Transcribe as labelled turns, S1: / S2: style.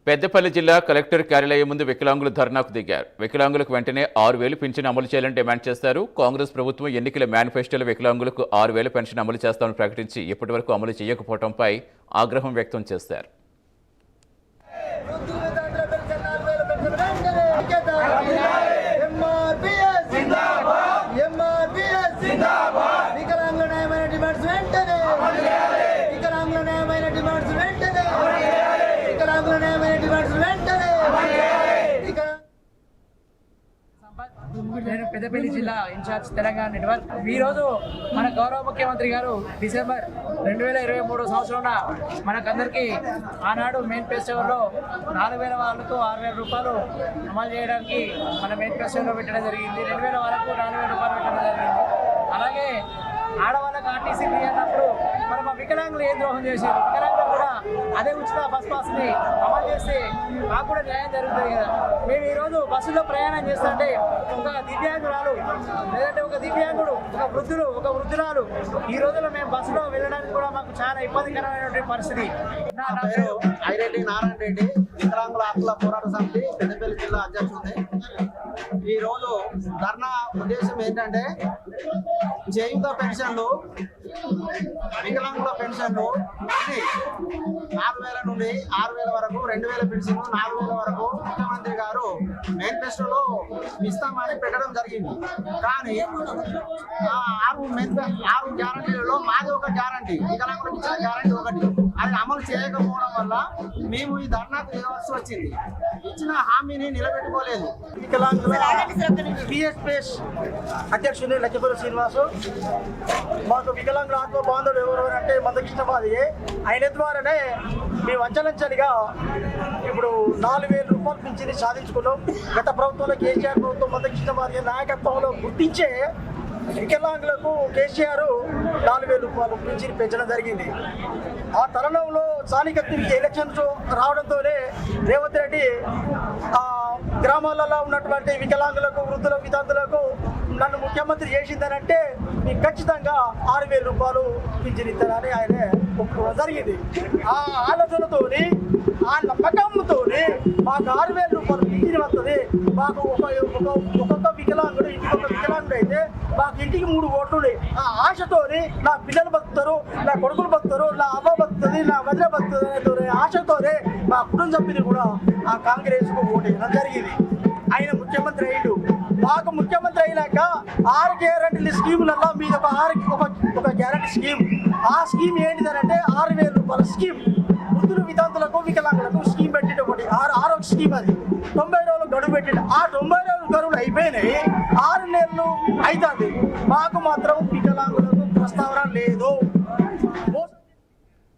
S1: పెద్దపల్లి జిల్లా కలెక్టర్ కార్యాలయం ముందు వికలాంగులు ధర్నాకు దిగారు. వికలాంగులకు వెంటనే 6,000 పెన్షన్ అమలు చేయాలని డిమాండ్ చేశారు. కాంగ్రెస్ ప్రభుత్వం ఎన్నికల మేనిఫెస్టోలో వికలాంగులకు 6,000 పెన్షన్ అమలు చేస్తామని ప్రకటించి ఇప్పటివరకు అమలు చేయకపోవడంపై ఆగ్రహం వ్యక్తం చేశారు.
S2: నేను పెద్దపల్లి జిల్లా ఇన్ఛార్జ్ తెలంగాణ నెట్వర్క్. ఈరోజు మన గౌరవ ముఖ్యమంత్రి గారు డిసెంబర్ 2023 సంవత్సరంలో మనకందరికీ ఆనాడు మేనిఫెస్టోలో 4,000 వాళ్ళకు 6,000 రూపాయలు అమలు చేయడానికి మన మేనిఫెస్టోలో పెట్టడం జరిగింది. 2,000 వరకు 4,000 రూపాయలు పెట్టడం జరిగింది. అలాగే ఆడవాళ్ళకి ఆర్టీసీ ఫ్రీ అన్నప్పుడు మరి మా వికలాంగులు ఏం ద్రోహం చేశారు? వికలాంగులు కూడా అదే ఉచిత బస్ పాస్ని అమలు చేస్తే మాకు కూడా న్యాయం జరుగుతుంది కదా. మేము ఈరోజు బస్సులో ప్రయాణం చేస్తుంటే ఒక దివ్యాంగురాలు లేదంటే ఒక దివ్యాంగుడు, ఒక వృద్ధులు, ఒక వృద్ధురాలు ఈ రోజుల్లో మేము బస్సులో వెళ్ళడానికి కూడా మాకు చాలా ఇబ్బందికరమైనటువంటి పరిస్థితి.
S3: నా పేరు ఐరెడ్డి నారాయణ రెడ్డి, వికలాంగుల హక్కుల పోరాట సమితి పెద్దపల్లి జిల్లా అధ్యక్షుడిని. ఈ రోజు ధర్నా ఉద్దేశం ఏంటంటే చేయుత పెన్షన్లు, వికలాంగుల పెన్షన్లు 4,000 నుండి 6,000 వరకు, 2,000 పెన్షన్లు 4,000 వరకు ముఖ్యమంత్రి గారు మేనిఫెస్టోలో ఇస్తామని పెట్టడం జరిగింది. కానీ 6 గ్యారంటీలలో మాది ఒక గ్యారంటీ, వికలాంగులకు ఇచ్చిన గ్యారంటీ ఒకటి, అది అమలు చేయకపోవడం వల్ల మేము ఈ ధర్నాకు దిగవలసి వచ్చింది. ఇచ్చిన హామీని నిలబెట్టుకోలేదు.
S4: వికలాంగుల టీఎస్పీఎస్ అధ్యక్షుడు లక్ష్మీపురం శ్రీనివాసు. మాకు వికలాంగుల ఆత్మ బాంధవుడు ఎవరు అంటే మందకృష్ణమాది. ఆయన ద్వారానే మేము అంచెలంచెలుగా ఇప్పుడు 4,000 రూపాయలు పింఛని సాధించుకున్నాం. గత ప్రభుత్వంలో కేసీఆర్ ప్రభుత్వం మందకృష్ణమాది నాయకత్వంలో గుర్తించే వికలాంగులకు కేసీఆర్ 4,000 రూపాయలు పింఛని పెంచడం జరిగింది. ఆ తరుణంలో స్థానిక ఎలక్షన్స్ రావడంతోనే రేవంత్ రెడ్డి గ్రామాలలో ఉన్నటువంటి వికలాంగులకు, వృద్ధుల వితంతులకు నన్ను ముఖ్యమంత్రి చేసిందనంటే మీకు ఖచ్చితంగా 6,000 రూపాయలు పింఛనిస్తానని ఆయన ఒప్పుకోవడం జరిగింది. ఆ ఆలోచనతోని, ఆ నమ్మకంతో మాకు 6,000 రూపాయలు పింఛని వస్తుంది. మాకు ఒక్కొక్క వికలాంగుడు, ఇంటికి ఒక వికలాంగుడు అయితే మాకు ఇంటికి 3 ఓట్లు ఉన్నాయి. ఆ ఆశతోని నా పిల్లలు బతుకుతారు, నా కొడుకులు బతుకుతారు, నా అమ్మ బతుకుతుంది, నా వదిన బతుకుతుంది ఆశతోనే మా కుటుంబ సభ్యులు కూడా ఆ కాంగ్రెస్కు ఓటు వేయడం జరిగింది. ఆయన ముఖ్యమంత్రి అయ్యిండు. మాకు ముఖ్యమంత్రి అయినాక 6 గ్యారంటీల స్కీములలో మీద ఒక గ్యారంటీ స్కీమ్. ఆ స్కీమ్ ఏంటిదనంటే 6,000 రూపాయల స్కీమ్. వృద్ధులు, వితంతులకు, వికలాంగులకు స్కీమ్ పెట్టిండు. ఒకటి ఆరో స్కీమ్. అది 90 రోజులు గడువు పెట్టిండు. ఆ 90 రోజులు గడువులు అయిపోయినాయి. 6 నెలలు అవుతుంది. మాకు మాత్రం వికలాంగులకు ప్రస్తావన లేదు.